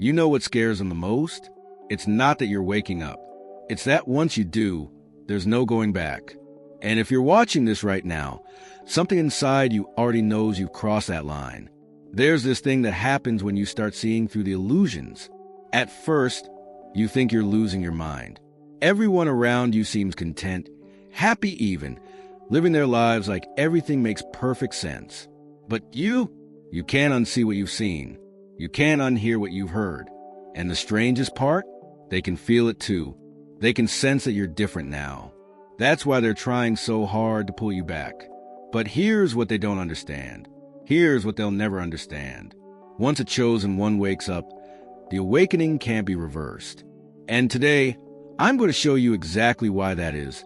You know what scares them the most? It's not that you're waking up. It's that once you do, there's no going back. And if you're watching this right now, something inside you already knows you've crossed that line. There's this thing that happens when you start seeing through the illusions. At first, you think you're losing your mind. Everyone around you seems content, happy even, living their lives like everything makes perfect sense. But you can't unsee what you've seen. You can't unhear what you've heard. And the strangest part? They can feel it too. They can sense that you're different now. That's why they're trying so hard to pull you back. But here's what they don't understand. Here's what they'll never understand. Once a chosen one wakes up, the awakening can't be reversed. And today, I'm going to show you exactly why that is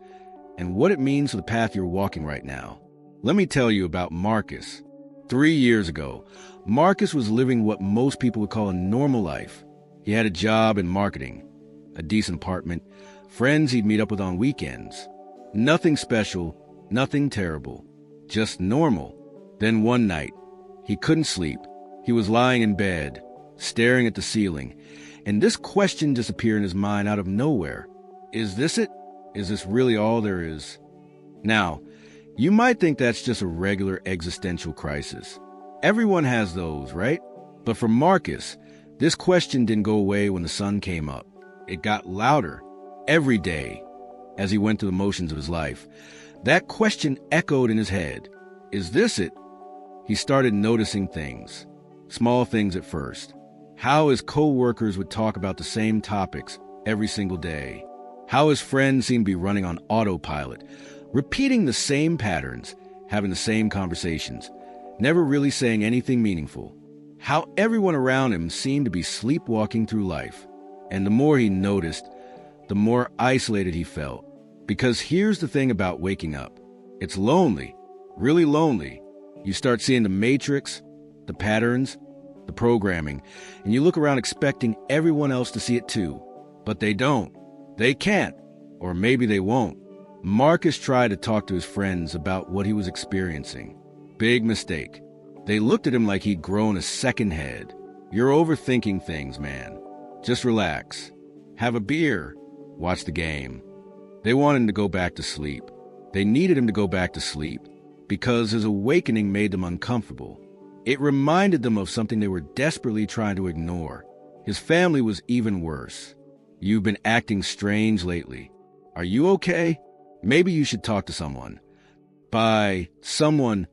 and what it means for the path you're walking right now. Let me tell you about Marcus. 3 years ago, Marcus was living what most people would call a normal life. He had a job in marketing, a decent apartment, friends he'd meet up with on weekends. Nothing special, nothing terrible, just normal. Then one night, he couldn't sleep. He was lying in bed, staring at the ceiling, and this question just appeared in his mind out of nowhere. Is this it? Is this really all there is? Now, you might think that's just a regular existential crisis. Everyone has those, right? But for Marcus, this question didn't go away when the sun came up. It got louder every day as he went through the motions of his life. That question echoed in his head. Is this it? He started noticing things, small things at first. How his co-workers would talk about the same topics every single day. How his friends seemed to be running on autopilot, repeating the same patterns, having the same conversations, never really saying anything meaningful. How everyone around him seemed to be sleepwalking through life. And the more he noticed, the more isolated he felt. Because here's the thing about waking up. It's lonely, really lonely. You start seeing the matrix, the patterns, the programming, and you look around expecting everyone else to see it too. But they don't. They can't. Or maybe they won't. Marcus tried to talk to his friends about what he was experiencing. Big mistake. They looked at him like he'd grown a second head. You're overthinking things, man. Just relax. Have a beer. Watch the game. They wanted him to go back to sleep. They needed him to go back to sleep because his awakening made them uncomfortable. It reminded them of something they were desperately trying to ignore. His family was even worse. You've been acting strange lately. Are you okay? Maybe you should talk to someone. By someone,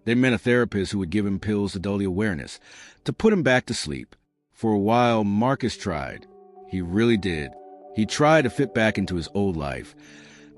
they meant a therapist who would give him pills to dull the awareness, to put him back to sleep. For a while, Marcus tried. He really did. He tried to fit back into his old life,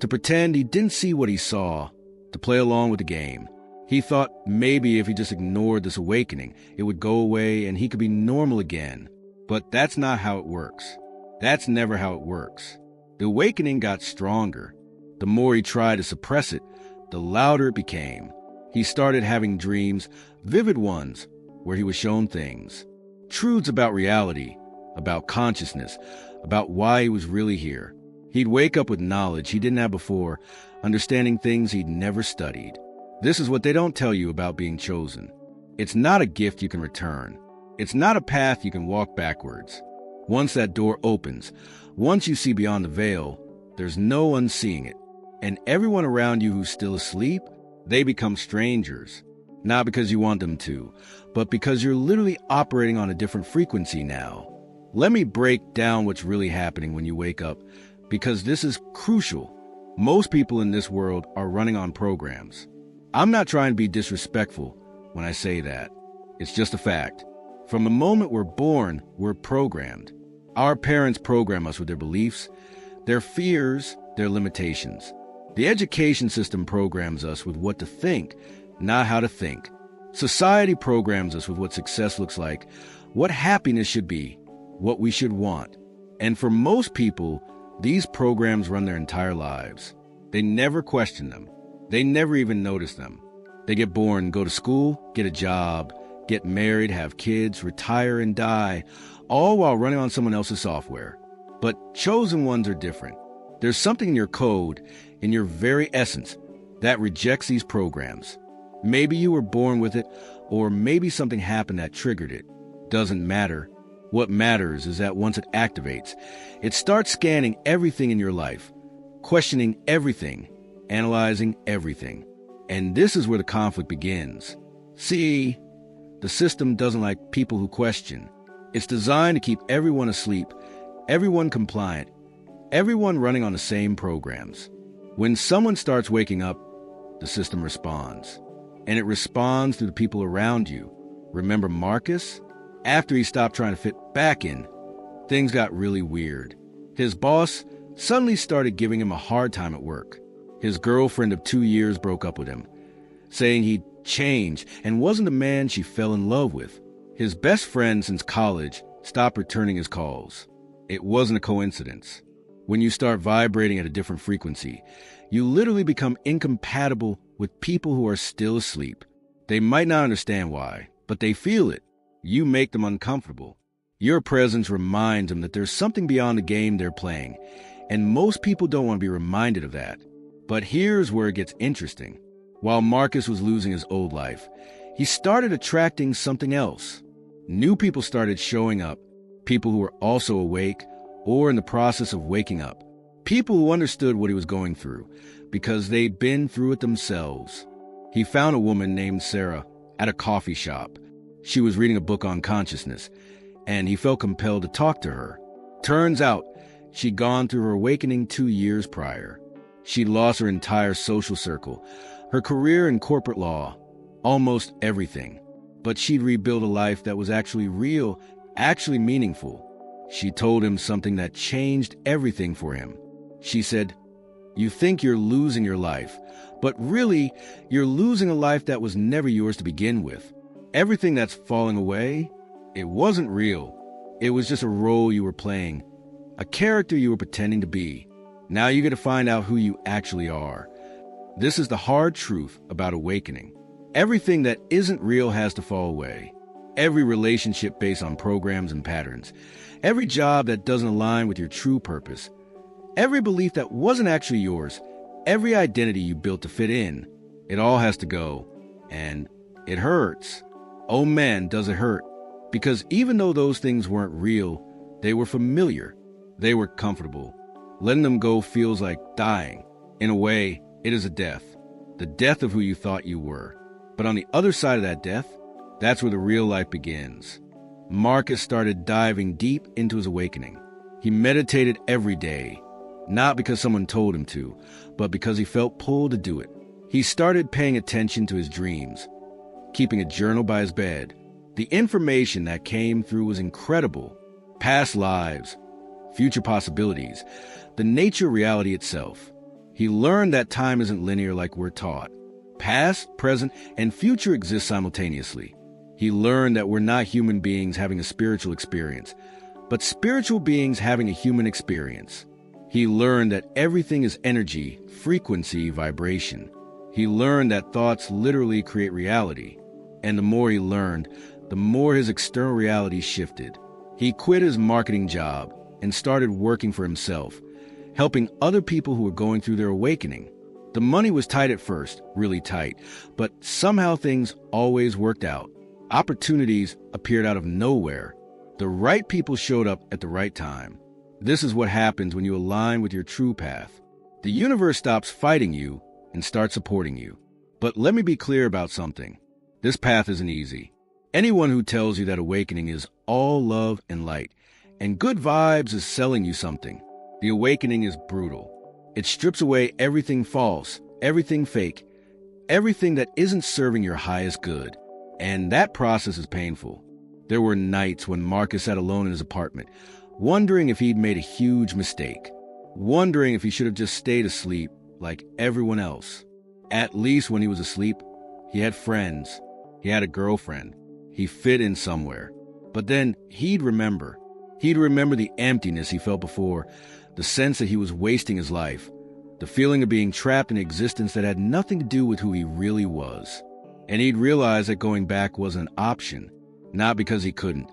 to pretend he didn't see what he saw, to play along with the game. He thought maybe if he just ignored this awakening, it would go away and he could be normal again. But that's not how it works. That's never how it works. The awakening got stronger. The more he tried to suppress it, the louder it became. He started having dreams, vivid ones, where he was shown things. Truths about reality, about consciousness, about why he was really here. He'd wake up with knowledge he didn't have before, understanding things he'd never studied. This is what they don't tell you about being chosen. It's not a gift you can return. It's not a path you can walk backwards. Once that door opens, once you see beyond the veil, there's no unseeing it. And everyone around you who's still asleep, they become strangers. Not because you want them to, but because you're literally operating on a different frequency now. Let me break down what's really happening when you wake up, because this is crucial. Most people in this world are running on programs. I'm not trying to be disrespectful when I say that. It's just a fact. From the moment we're born, we're programmed. Our parents program us with their beliefs, their fears, their limitations. The education system programs us with what to think, not how to think. Society programs us with what success looks like, what happiness should be, what we should want. And for most people, these programs run their entire lives. They never question them. They never even notice them. They get born, go to school, get a job, get married, have kids, retire, and die, all while running on someone else's software. But chosen ones are different. There's something in your code, in your very essence, that rejects these programs. Maybe you were born with it, or maybe something happened that triggered it. Doesn't matter. What matters is that once it activates, it starts scanning everything in your life, questioning everything, analyzing everything. And this is where the conflict begins. See, the system doesn't like people who question. It's designed to keep everyone asleep, everyone compliant, everyone running on the same programs. When someone starts waking up, the system responds. And it responds through the people around you. Remember Marcus? After he stopped trying to fit back in, things got really weird. His boss suddenly started giving him a hard time at work. His girlfriend of 2 years broke up with him, saying he'd changed and wasn't the man she fell in love with. His best friend since college stopped returning his calls. It wasn't a coincidence. When you start vibrating at a different frequency, you literally become incompatible with people who are still asleep. They might not understand why, but they feel it. You make them uncomfortable. Your presence reminds them that there's something beyond the game they're playing, and most people don't want to be reminded of that. But here's where it gets interesting. While Marcus was losing his old life, he started attracting something else. New people started showing up, people who were also awake or in the process of waking up. People who understood what he was going through because they'd been through it themselves. He found a woman named Sarah at a coffee shop. She was reading a book on consciousness, and he felt compelled to talk to her. Turns out, she'd gone through her awakening 2 years prior. She'd lost her entire social circle, her career in corporate law, almost everything. But she'd rebuilt a life that was actually real, actually meaningful. She told him something that changed everything for him. She said, "You think you're losing your life, but really, you're losing a life that was never yours to begin with. Everything that's falling away, it wasn't real. It was just a role you were playing, a character you were pretending to be. Now you get to find out who you actually are." This is the hard truth about awakening. Everything that isn't real has to fall away. Every relationship based on programs and patterns. Every job that doesn't align with your true purpose. Every belief that wasn't actually yours. Every identity you built to fit in. It all has to go. And it hurts. Oh man, does it hurt. Because even though those things weren't real, they were familiar. They were comfortable. Letting them go feels like dying. In a way, it is a death. The death of who you thought you were. But on the other side of that death, that's where the real life begins. Marcus started diving deep into his awakening. He meditated every day, not because someone told him to, but because he felt pulled to do it. He started paying attention to his dreams, keeping a journal by his bed. The information that came through was incredible. Past lives, future possibilities, the nature of reality itself. He learned that time isn't linear like we're taught. Past, present, and future exist simultaneously. He learned that we're not human beings having a spiritual experience, but spiritual beings having a human experience. He learned that everything is energy, frequency, vibration. He learned that thoughts literally create reality. And the more he learned, the more his external reality shifted. He quit his marketing job and started working for himself, helping other people who were going through their awakening. The money was tight at first, really tight, but somehow things always worked out. Opportunities appeared out of nowhere. The right people showed up at the right time. This is what happens when you align with your true path. The universe stops fighting you and starts supporting you. But let me be clear about something. This path isn't easy. Anyone who tells you that awakening is all love and light, and good vibes is selling you something. The awakening is brutal. It strips away everything false, everything fake, everything that isn't serving your highest good. And that process is painful. There were nights when Marcus sat alone in his apartment, wondering if he'd made a huge mistake, wondering if he should have just stayed asleep like everyone else. At least when he was asleep, he had friends. He had a girlfriend. He fit in somewhere. But then he'd remember. He'd remember the emptiness he felt before, the sense that he was wasting his life, the feeling of being trapped in an existence that had nothing to do with who he really was. And he'd realize that going back was an option, not because he couldn't,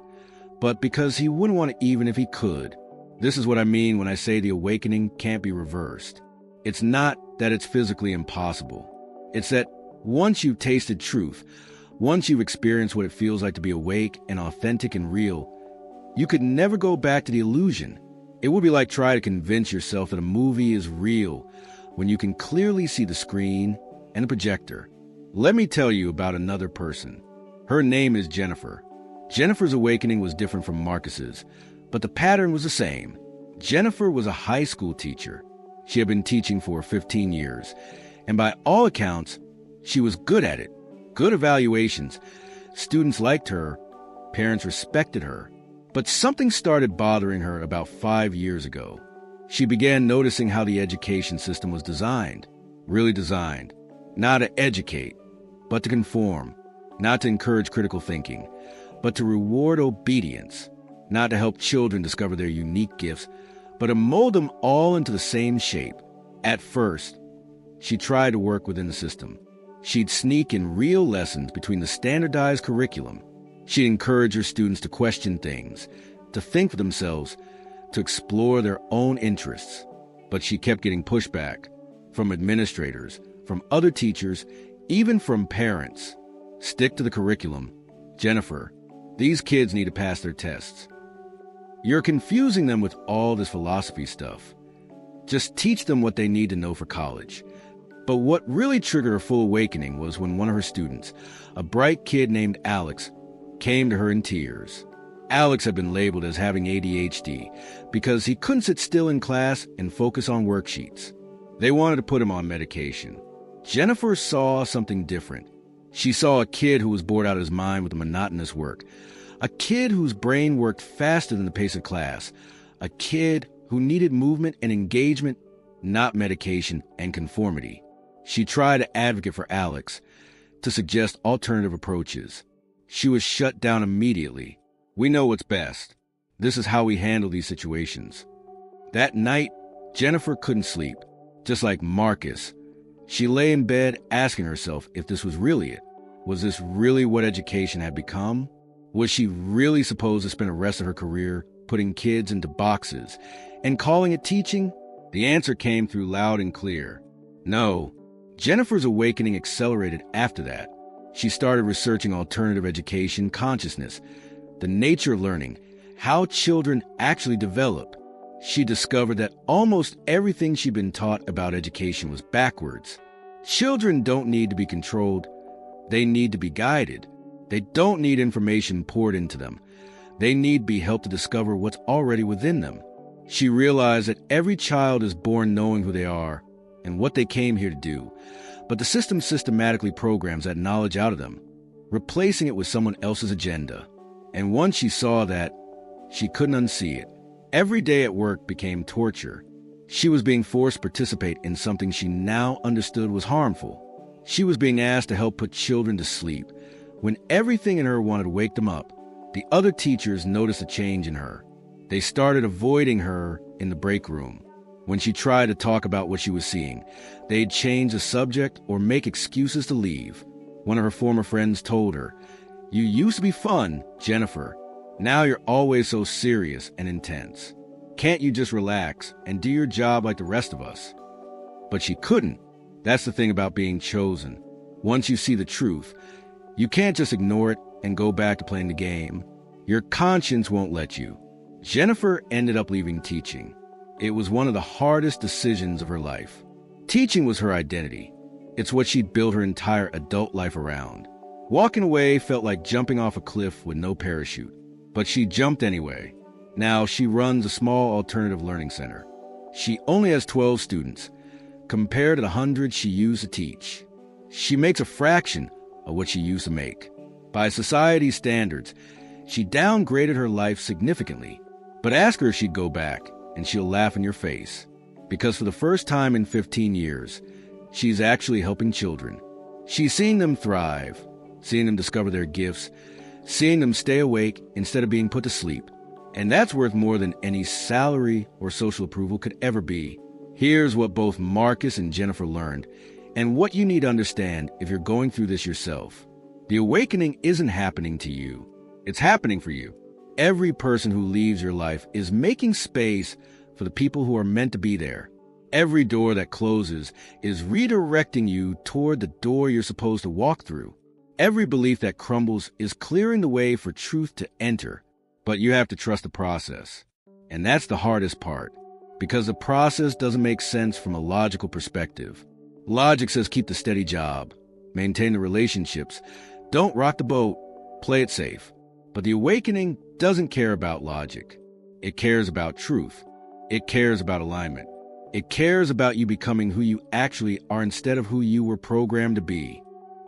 but because he wouldn't want to even if he could. This is what I mean when I say the awakening can't be reversed. It's not that it's physically impossible. It's that once you've tasted truth, once you've experienced what it feels like to be awake and authentic and real, You could never go back to the illusion. It would be like trying to convince yourself that a movie is real when you can clearly see the screen and the projector. Let me tell you about another person. Her name is Jennifer. Jennifer's awakening was different from Marcus's, but the pattern was the same. Jennifer was a high school teacher. She had been teaching for 15 years, and by all accounts, she was good at it. Good evaluations. Students liked her. Parents respected her. But something started bothering her about 5 years ago. She began noticing how the education system was designed, really designed, not to educate, but to conform, not to encourage critical thinking, but to reward obedience, not to help children discover their unique gifts, but to mold them all into the same shape. At first, she tried to work within the system. She'd sneak in real lessons between the standardized curriculum. She'd encourage her students to question things, to think for themselves, to explore their own interests. But she kept getting pushback from administrators, from other teachers, even from parents. Stick to the curriculum. Jennifer, these kids need to pass their tests. You're confusing them with all this philosophy stuff. Just teach them what they need to know for college. But what really triggered her full awakening was when one of her students, a bright kid named Alex, came to her in tears. Alex had been labeled as having ADHD because he couldn't sit still in class and focus on worksheets. They wanted to put him on medication. Jennifer saw something different. She saw a kid who was bored out of his mind with the monotonous work. A kid whose brain worked faster than the pace of class. A kid who needed movement and engagement, not medication and conformity. She tried to advocate for Alex, to suggest alternative approaches. She was shut down immediately. We know what's best. This is how we handle these situations. That night, Jennifer couldn't sleep. Just like Marcus, she lay in bed asking herself if this was really it. Was this really what education had become? Was she really supposed to spend the rest of her career putting kids into boxes and calling it teaching? The answer came through loud and clear. No. Jennifer's awakening accelerated after that. She started researching alternative education consciousness, the nature of learning, how children actually develop. She discovered that almost everything she'd been taught about education was backwards. Children don't need to be controlled. They need to be guided. They don't need information poured into them. They need to be helped to discover what's already within them. She realized that every child is born knowing who they are and what they came here to do, but the system systematically programs that knowledge out of them, replacing it with someone else's agenda. And once she saw that, she couldn't unsee it. Every day at work became torture. She was being forced to participate in something she now understood was harmful. She was being asked to help put children to sleep. When everything in her wanted to wake them up, the other teachers noticed a change in her. They started avoiding her in the break room. When she tried to talk about what she was seeing, they'd change the subject or make excuses to leave. One of her former friends told her, "You used to be fun, Jennifer. Now you're always so serious and intense. Can't you just relax and do your job like the rest of us?" But she couldn't. That's the thing about being chosen. Once you see the truth, you can't just ignore it and go back to playing the game. Your conscience won't let you. Jennifer ended up leaving teaching. It was one of the hardest decisions of her life. Teaching was her identity. It's what she'd built her entire adult life around. Walking away felt like jumping off a cliff with no parachute. But she jumped anyway. Now she runs a small alternative learning center. She only has 12 students, compared to the hundreds she used to teach. She makes a fraction of what she used to make. By society's standards, she downgraded her life significantly. But ask her if she'd go back, and she'll laugh in your face. Because for the first time in 15 years, she's actually helping children. She's seeing them thrive, seeing them discover their gifts, seeing them stay awake instead of being put to sleep. And that's worth more than any salary or social approval could ever be. Here's what both Marcus and Jennifer learned, and what you need to understand if you're going through this yourself. The awakening isn't happening to you. It's happening for you. Every person who leaves your life is making space for the people who are meant to be there. Every door that closes is redirecting you toward the door you're supposed to walk through. Every belief that crumbles is clearing the way for truth to enter. But you have to trust the process. And that's the hardest part, because the process doesn't make sense from a logical perspective. Logic says keep the steady job, maintain the relationships, don't rock the boat, play it safe. But the awakening doesn't care about logic. It cares about truth. It cares about alignment. It cares about you becoming who you actually are instead of who you were programmed to be.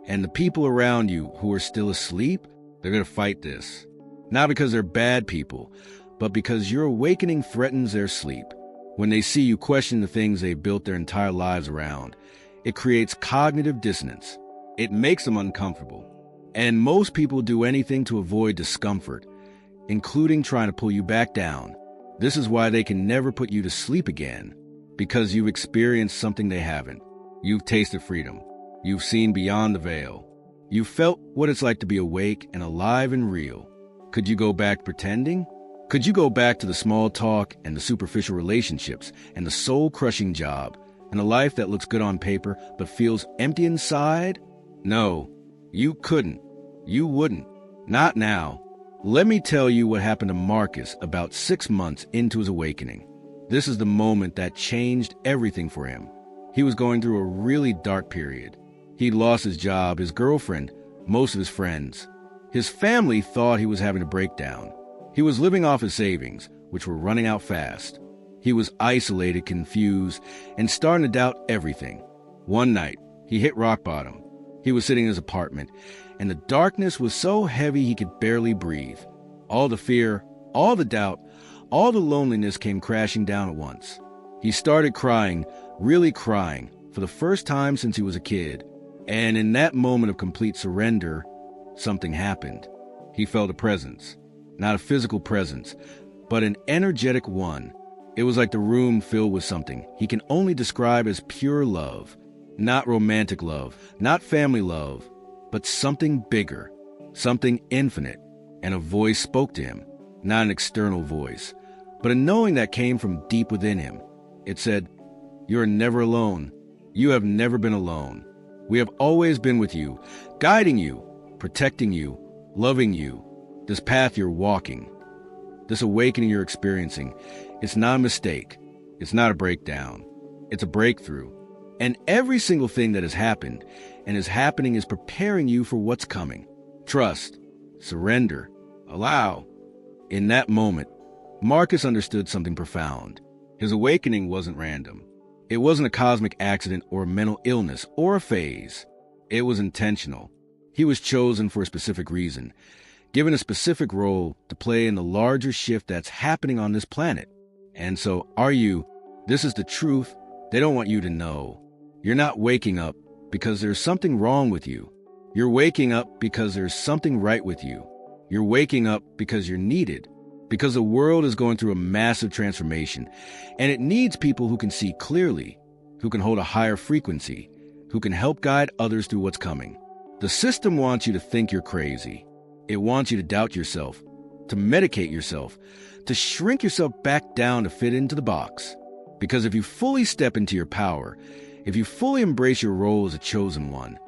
And the people around you who are still asleep, they're going to fight this. Not because they're bad people, but because your awakening threatens their sleep. When they see you question the things they've built their entire lives around, it creates cognitive dissonance. It makes them uncomfortable. And most people do anything to avoid discomfort, including trying to pull you back down. This is why they can never put you to sleep again, because you've experienced something they haven't. You've tasted freedom. You've seen beyond the veil. You've felt what it's like to be awake and alive and real. Could you go back pretending? Could you go back to the small talk and the superficial relationships and the soul-crushing job and a life that looks good on paper but feels empty inside? No, you couldn't. You wouldn't. Not now. Let me tell you what happened to Marcus about 6 months into his awakening. This is the moment that changed everything for him. He was going through a really dark period. He'd lost his job, his girlfriend, most of his friends. His family thought he was having a breakdown. He was living off his savings, which were running out fast. He was isolated, confused, and starting to doubt everything. One night, he hit rock bottom. He was sitting in his apartment, and the darkness was so heavy he could barely breathe. All the fear, all the doubt, all the loneliness came crashing down at once. He started crying, really crying, for the first time since he was a kid. And in that moment of complete surrender, something happened. He felt a presence. Not a physical presence, but an energetic one. It was like the room filled with something he can only describe as pure love. Not romantic love, not family love, but something bigger, something infinite. And a voice spoke to him, not an external voice, but a knowing that came from deep within him. It said, "You are never alone. You have never been alone. We have always been with you, guiding you, protecting you, loving you. This path you're walking, this awakening you're experiencing, it's not a mistake. It's not a breakdown. It's a breakthrough. And every single thing that has happened and is happening is preparing you for what's coming. Trust, surrender, allow." In that moment, Marcus understood something profound. His awakening wasn't random. It wasn't a cosmic accident or a mental illness or a phase. It was intentional. He was chosen for a specific reason, given a specific role to play in the larger shift that's happening on this planet. And so are you. This is the truth they don't want you to know. You're not waking up because there's something wrong with you. You're waking up because there's something right with you. You're waking up because you're needed, because the world is going through a massive transformation, and it needs people who can see clearly, who can hold a higher frequency, who can help guide others through what's coming. The system wants you to think you're crazy. It wants you to doubt yourself, to medicate yourself, to shrink yourself back down to fit into the box. Because if you fully step into your power, if you fully embrace your role as a chosen one,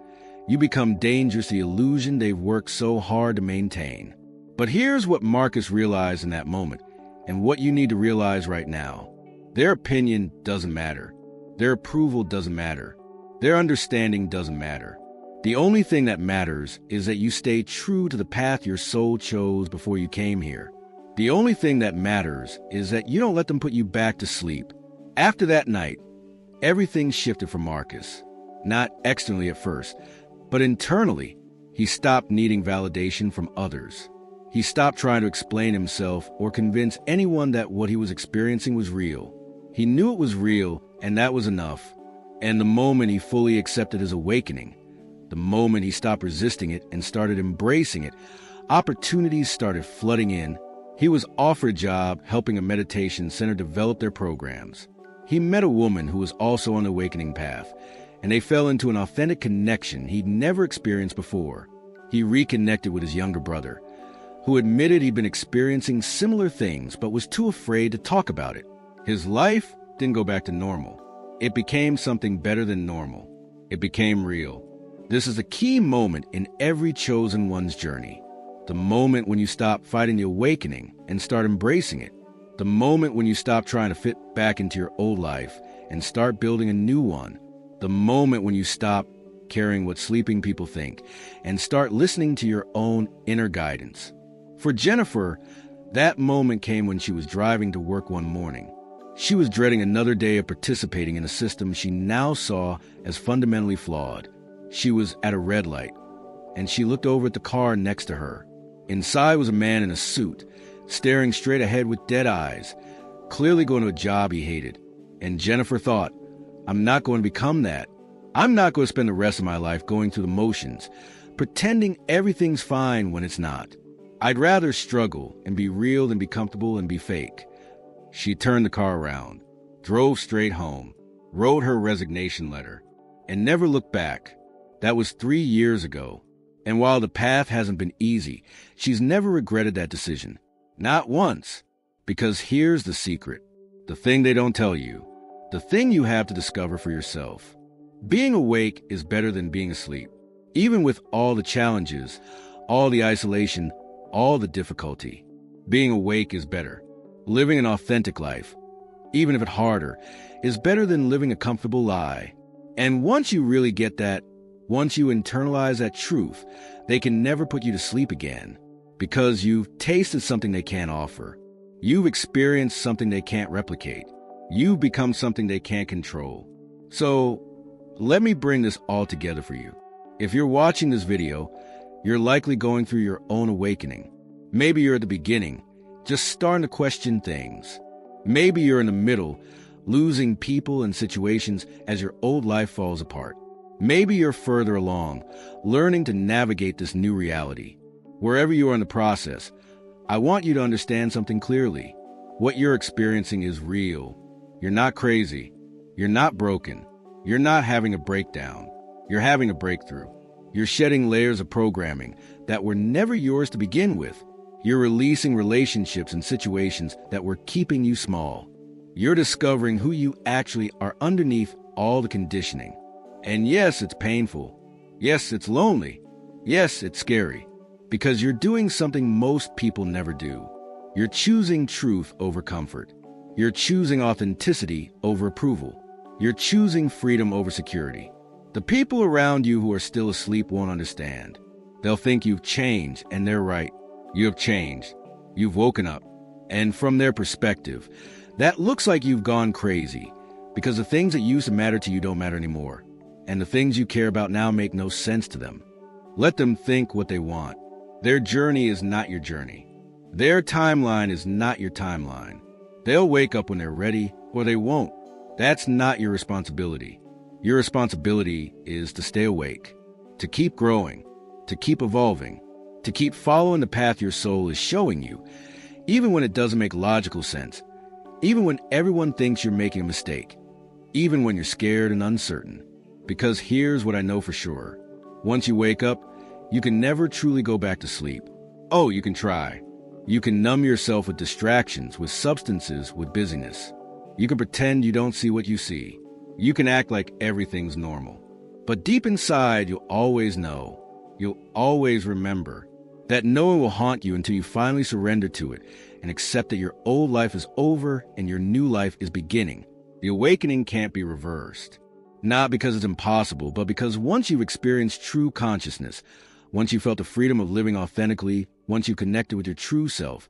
you become dangerous to the illusion they've worked so hard to maintain. But here's what Marcus realized in that moment, and what you need to realize right now. Their opinion doesn't matter. Their approval doesn't matter. Their understanding doesn't matter. The only thing that matters is that you stay true to the path your soul chose before you came here. The only thing that matters is that you don't let them put you back to sleep. After that night, everything shifted for Marcus. Not externally at first, but internally. He stopped needing validation from others. He stopped trying to explain himself or convince anyone that what he was experiencing was real. He knew it was real, and that was enough. And the moment he fully accepted his awakening, the moment he stopped resisting it and started embracing it, opportunities started flooding in. He was offered a job helping a meditation center develop their programs. He met a woman who was also on the awakening path, and they fell into an authentic connection he'd never experienced before. He reconnected with his younger brother, who admitted he'd been experiencing similar things but was too afraid to talk about it. His life didn't go back to normal. It became something better than normal. It became real. This is a key moment in every chosen one's journey. The moment when you stop fighting the awakening and start embracing it. The moment when you stop trying to fit back into your old life and start building a new one. The moment when you stop caring what sleeping people think and start listening to your own inner guidance. For Jennifer, that moment came when she was driving to work one morning. She was dreading another day of participating in a system she now saw as fundamentally flawed. She was at a red light, and she looked over at the car next to her. Inside was a man in a suit, staring straight ahead with dead eyes, clearly going to a job he hated. And Jennifer thought, I'm not going to become that. I'm not going to spend the rest of my life going through the motions, pretending everything's fine when it's not. I'd rather struggle and be real than be comfortable and be fake. She turned the car around, drove straight home, wrote her resignation letter, and never looked back. That was 3 years ago. And while the path hasn't been easy, she's never regretted that decision. Not once. Because here's the secret. The thing they don't tell you. The thing you have to discover for yourself. Being awake is better than being asleep. Even with all the challenges, all the isolation, all the difficulty. Being awake is better. Living an authentic life, even if it's harder, is better than living a comfortable lie. And once you really get that, once you internalize that truth, they can never put you to sleep again. Because you've tasted something they can't offer. You've experienced something they can't replicate. You've become something they can't control. So, let me bring this all together for you. If you're watching this video, you're likely going through your own awakening. Maybe you're at the beginning, just starting to question things. Maybe you're in the middle, losing people and situations as your old life falls apart. Maybe you're further along, learning to navigate this new reality. Wherever you are in the process, I want you to understand something clearly. What you're experiencing is real. You're not crazy. You're not broken. You're not having a breakdown. You're having a breakthrough. You're shedding layers of programming that were never yours to begin with. You're releasing relationships and situations that were keeping you small. You're discovering who you actually are underneath all the conditioning. And yes, it's painful. Yes, it's lonely. Yes, it's scary. Because you're doing something most people never do. You're choosing truth over comfort. You're choosing authenticity over approval. You're choosing freedom over security. The people around you who are still asleep won't understand. They'll think you've changed, and they're right. You have changed. You've woken up. And from their perspective, that looks like you've gone crazy, because the things that used to matter to you don't matter anymore. And the things you care about now make no sense to them. Let them think what they want. Their journey is not your journey. Their timeline is not your timeline. They'll wake up when they're ready, or they won't. That's not your responsibility. Your responsibility is to stay awake, to keep growing, to keep evolving, to keep following the path your soul is showing you, even when it doesn't make logical sense, even when everyone thinks you're making a mistake, even when you're scared and uncertain. Because here's what I know for sure. Once you wake up, you can never truly go back to sleep. Oh, you can try. You can numb yourself with distractions, with substances, with busyness. You can pretend you don't see what you see. You can act like everything's normal. But deep inside, you'll always know. You'll always remember that no one will haunt you until you finally surrender to it and accept that your old life is over and your new life is beginning. The awakening can't be reversed. Not because it's impossible, but because once you've experienced true consciousness, once you felt the freedom of living authentically, once you connected with your true self,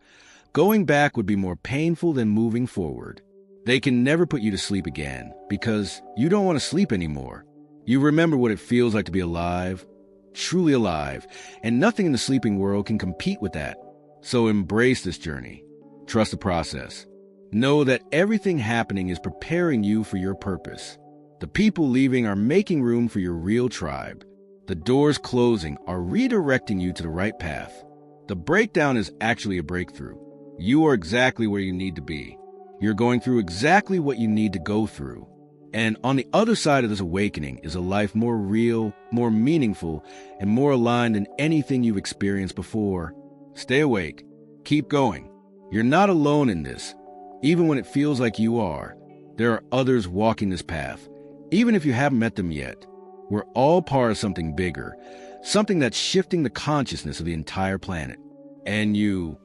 going back would be more painful than moving forward. They can never put you to sleep again because you don't want to sleep anymore. You remember what it feels like to be alive, truly alive, and nothing in the sleeping world can compete with that. So embrace this journey. Trust the process. Know that everything happening is preparing you for your purpose. The people leaving are making room for your real tribe. The doors closing are redirecting you to the right path. The breakdown is actually a breakthrough. You are exactly where you need to be. You're going through exactly what you need to go through. And on the other side of this awakening is a life more real, more meaningful, and more aligned than anything you've experienced before. Stay awake. Keep going. You're not alone in this. Even when it feels like you are, there are others walking this path, even if you haven't met them yet. We're all part of something bigger, something that's shifting the consciousness of the entire planet. And you,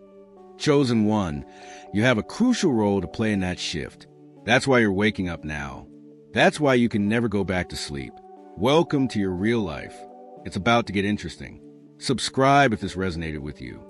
chosen one, you have a crucial role to play in that shift. That's why you're waking up now. That's why you can never go back to sleep. Welcome to your real life. It's about to get interesting. Subscribe if this resonated with you.